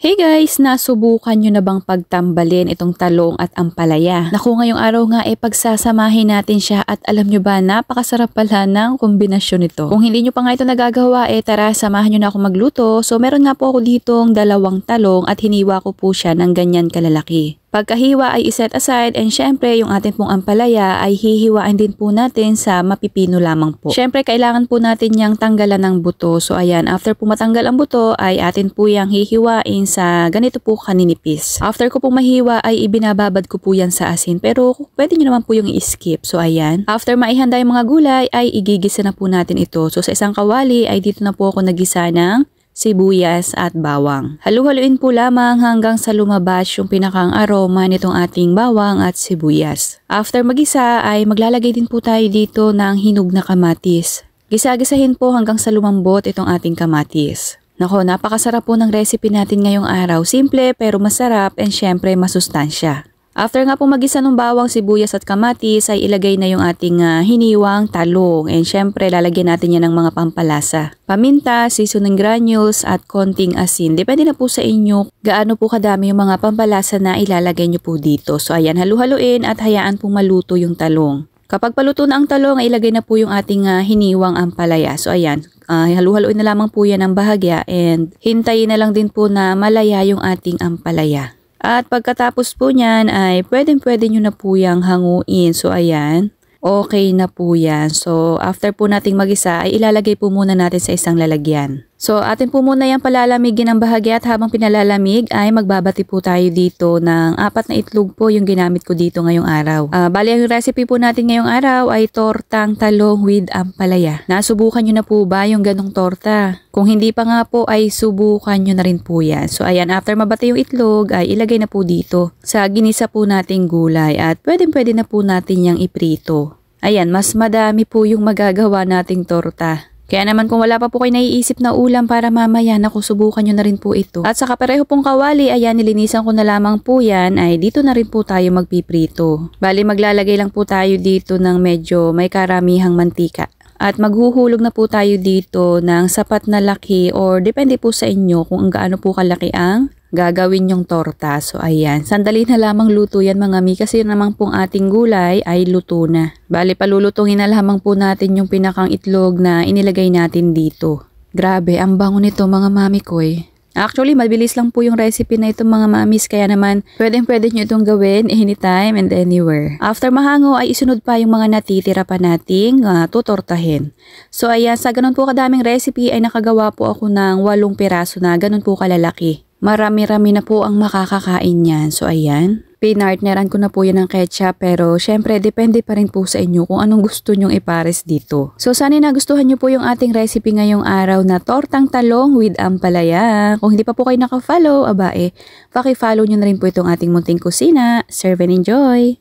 Hey guys, nasubukan nyo na bang pagtambalin itong talong at ampalaya? Naku, ngayong araw nga pagsasamahin natin siya at alam nyo ba, napakasarap pala ng kombinasyon nito. Kung hindi nyo pa nga ito nagagawa, tara samahan nyo na ako magluto. So meron nga po ako ditong 2 talong at hiniwa ko po siya ng ganyan kalalaki. Pagkahiwa ay iset aside and syempre yung atin pong ampalaya ay hihiwain din po natin sa mapipino lamang po. Syempre kailangan po natin yang tanggalan ng buto. So ayan, after po matanggal ang buto ay atin po yang hihiwain sa ganito po kaninipis. After ko po mahiwa ay ibinababad ko po yan sa asin pero pwede nyo naman po yung i-skip. So ayan, after maihanda yung mga gulay ay igigisa na po natin ito. So sa isang kawali ay dito na po ako nagisa ng sibuyas at bawang. Halu-haluin po lamang hanggang sa lumabas yung pinakang aroma nitong ating bawang at sibuyas. After magisa ay maglalagay din po tayo dito ng hinog na kamatis. Gisa-gisahin po hanggang sa lumambot itong ating kamatis. Nako, napakasarap po ng recipe natin ngayong araw. Simple pero masarap and syempre masustansya. After nga po magisa ng bawang, sibuyas at kamatis ay ilagay na yung ating hiniwang talong and syempre lalagyan natin yan ng mga pampalasa. Paminta, seasoning granules at konting asin. Depende na po sa inyo gaano po kadami yung mga pampalasa na ilalagay nyo po dito. So ayan, halu-haluin at hayaan pong maluto yung talong. Kapag paluto na ang talong ay ilagay na po yung ating hiniwang ampalaya. So ayan, halu-haluin na lamang po yan ng bahagya and hintayin na lang din po na malaya yung ating ampalaya. At pagkatapos po niyan ay pwede nyo na po yang hanguin. So ayan, okay na po yan. So after po nating magisa ay ilalagay po muna natin sa isang lalagyan. So atin po muna yung palalamigin ng bahagya at habang pinalalamig ay magbabati po tayo dito ng 4 na itlog po yung ginamit ko dito ngayong araw. Bali ang recipe po natin ngayong araw ay tortang talong with ampalaya. Nasubukan nyo na po ba yung ganong torta? Kung hindi pa nga po ay subukan nyo na rin po yan. So ayan, after mabati yung itlog ay ilagay na po dito sa ginisa po nating gulay at pwede na po natin yung iprito. Ayan, mas madami po yung magagawa nating torta. Kaya naman kung wala pa po kayo naiisip na ulam para mamaya, naku, subukan nyo na rin po ito. At sa kapareho pong kawali, ayan, nilinisan ko na lamang po yan, ay dito na rin po tayo magpiprito. Bali, maglalagay lang po tayo dito ng medyo may karamihang mantika. At maghuhulog na po tayo dito ng sapat na laki or depende po sa inyo kung gaano po kalaki ang gagawin yung torta. So ayan, sandali na lamang luto yan mga mi kasi naman pong ating gulay ay luto na. Bali palulutungin na lamang po natin yung pinakang itlog na inilagay natin dito. Grabe, ang bango nito mga mami ko eh. Actually, mabilis lang po yung recipe na ito mga mamis kaya naman pwede nyo itong gawin anytime and anywhere. After mahango ay isunod pa yung mga natitira pa nating tutortahin. So ayan, sa ganun po kadaming recipe ay nakagawa po ako ng 8 piraso na ganun po kalalaki. Marami-rami na po ang makakakain yan. So ayan, pinartneran ko na po yan ng ketchup pero syempre depende pa rin po sa inyo kung anong gusto nyong ipares dito. So sana nagustuhan nyo po yung ating recipe ngayong araw na tortang talong with ampalaya. Kung hindi pa po kayo naka-follow, paki-follow nyo na rin po itong ating munting kusina. Serve and enjoy!